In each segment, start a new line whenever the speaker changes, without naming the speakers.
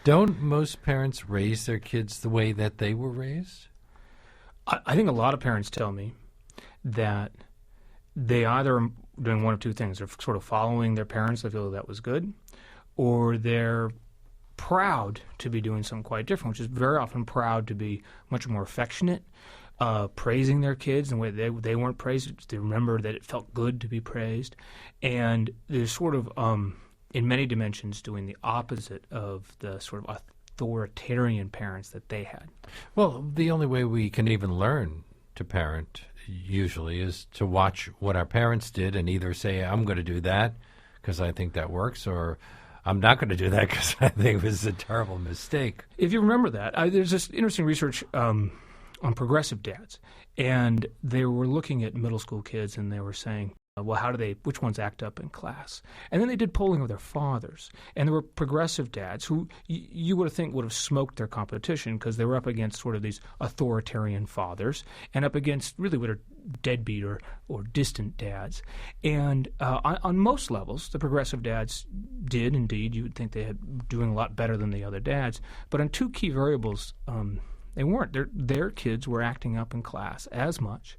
Don't most parents raise their kids the way that they were raised?
I think a lot of parents tell me that they either are doing one of two things. They're sort of following their parents. They feel that was good. Or they're proud to be doing something quite different, which is very often proud to be much more affectionate, praising their kids in a way they weren't praised. They remember that it felt good to be praised. And they're sort of, in many dimensions, doing the opposite of the sort of authoritarian parents that they had.
Well, the only way we can even learn to parent usually is to watch what our parents did and either say, I'm going to do that because I think that works, or I'm not going to do that because I think it was a terrible mistake.
If you remember that, there's this interesting research on progressive dads, and they were looking at middle school kids, and they were saying, well, which ones act up in class? And then they did polling of their fathers. And there were progressive dads who you would think would have smoked their competition because they were up against sort of these authoritarian fathers and up against really what are deadbeat or distant dads. And on most levels, the progressive dads did indeed. You would think they had doing a lot better than the other dads. But on two key variables, they weren't. Their kids were acting up in class as much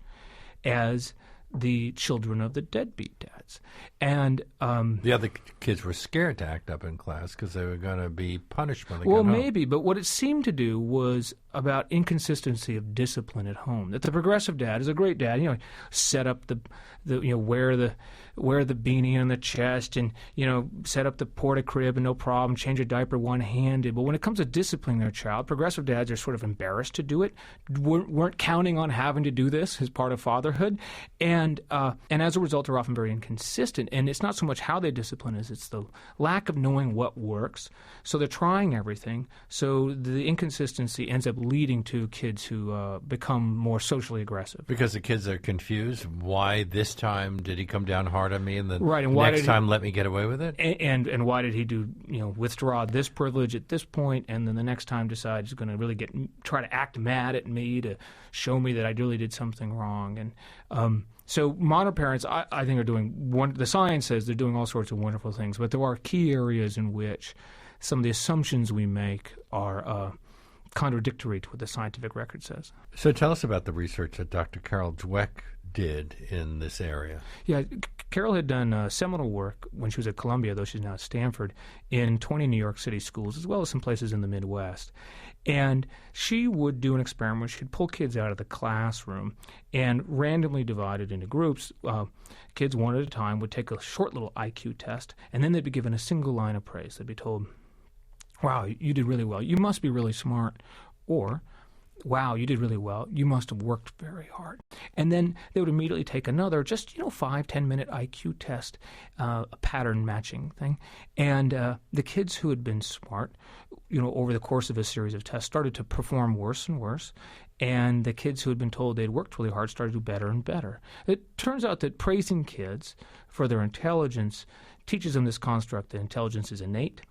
as the children of the deadbeat dads. And
the other kids were scared to act up in class because they were going to be punished when they got home.
Well, maybe, but what it seemed to do was about inconsistency of discipline at home. That the progressive dad is a great dad, set up the wear the beanie on the chest and, set up the porta-crib and no problem, change a diaper one-handed. But when it comes to disciplining their child, progressive dads are sort of embarrassed to do it, weren't counting on having to do this as part of fatherhood, and as a result are often very inconsistent. And it's not so much how they discipline as it's the lack of knowing what works. So they're trying everything. So the inconsistency ends up leading to kids who become more socially aggressive.
Because the kids are confused. Why this time did he come down hard on me, and the
right, and
next time let me get away with it?
And why did he withdraw this privilege at this point, and then the next time decide he's going to really try to act mad at me to show me that I really did something wrong. And so modern parents, I think, are doing the science says they're doing all sorts of wonderful things, but there are key areas in which some of the assumptions we make are contradictory to what the scientific record says.
So tell us about the research that Dr. Carol Dweck did in this area.
Yeah, Carol had done seminal work when she was at Columbia, though she's now at Stanford, in 20 New York City schools, as well as some places in the Midwest. And she would do an experiment. She'd pull kids out of the classroom and randomly divide it into groups. Kids one at a time would take a short little IQ test, and then they'd be given a single line of praise. They'd be told, wow, you did really well. You must be really smart. Or, wow, you did really well. You must have worked very hard. And then they would immediately take another, just 5-10-minute IQ test, a pattern matching thing. And the kids who had been smart, over the course of a series of tests, started to perform worse and worse. And the kids who had been told they'd worked really hard started to do better and better. It turns out that praising kids for their intelligence teaches them this construct that intelligence is innate.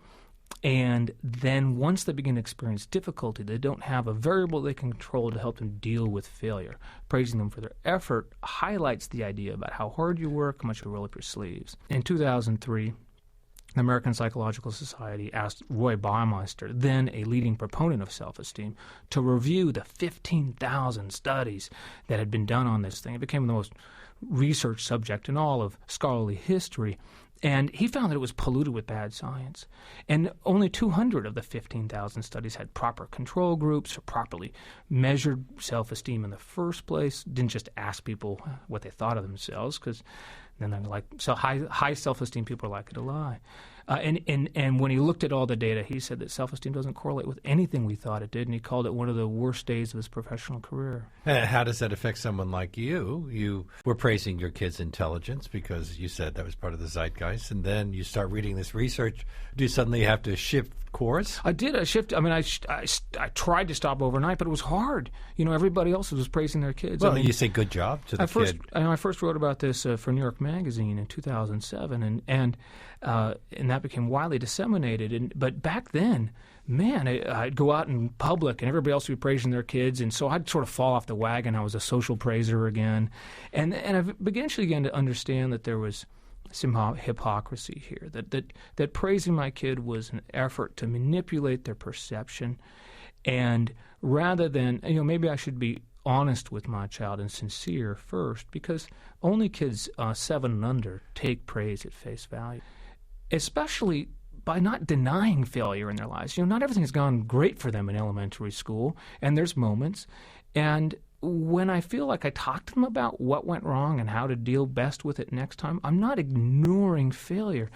And then once they begin to experience difficulty, they don't have a variable they can control to help them deal with failure. Praising them for their effort highlights the idea about how hard you work, how much you roll up your sleeves. In 2003, the American Psychological Society asked Roy Baumeister, then a leading proponent of self-esteem, to review the 15,000 studies that had been done on this thing. It became the most research subject in all of scholarly history. And he found that it was polluted with bad science. And only 200 of the 15,000 studies had proper control groups or properly measured self-esteem in the first place. Didn't just ask people what they thought of themselves, because then they're like, so high self-esteem people are likely to lie. And when he looked at all the data, he said that self-esteem doesn't correlate with anything we thought it did, and he called it one of the worst days of his professional career.
How does that affect someone like you? You were praising your kids' intelligence because you said that was part of the zeitgeist, and then you start reading this research. Do you suddenly have to shift course?
I did. I tried to stop overnight, but it was hard. Everybody else was praising their kids.
Well, you say good job to the kid.
I first wrote about this for New York Magazine in 2007, and that became widely disseminated. But back then, man, I'd go out in public and everybody else would be praising their kids, and so I'd sort of fall off the wagon. I was a social praiser again. And I eventually began to understand that there was some hypocrisy here, that praising my kid was an effort to manipulate their perception, and rather than, maybe I should be honest with my child and sincere first, because only kids 7 and under take praise at face value, especially by not denying failure in their lives. Not everything has gone great for them in elementary school, and there's moments. And when I feel like I talk to them about what went wrong and how to deal best with it next time, I'm not ignoring failure.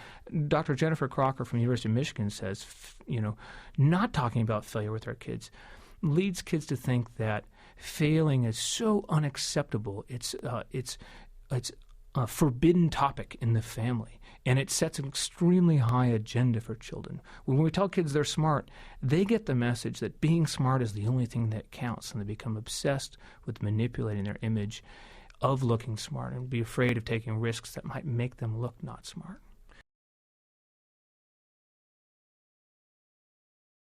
Dr. Jennifer Crocker from the University of Michigan says, not talking about failure with our kids leads kids to think that failing is so unacceptable. It's a forbidden topic in the family, and it sets an extremely high agenda for children. When we tell kids they're smart, they get the message that being smart is the only thing that counts, and they become obsessed with manipulating their image of looking smart and be afraid of taking risks that might make them look not smart.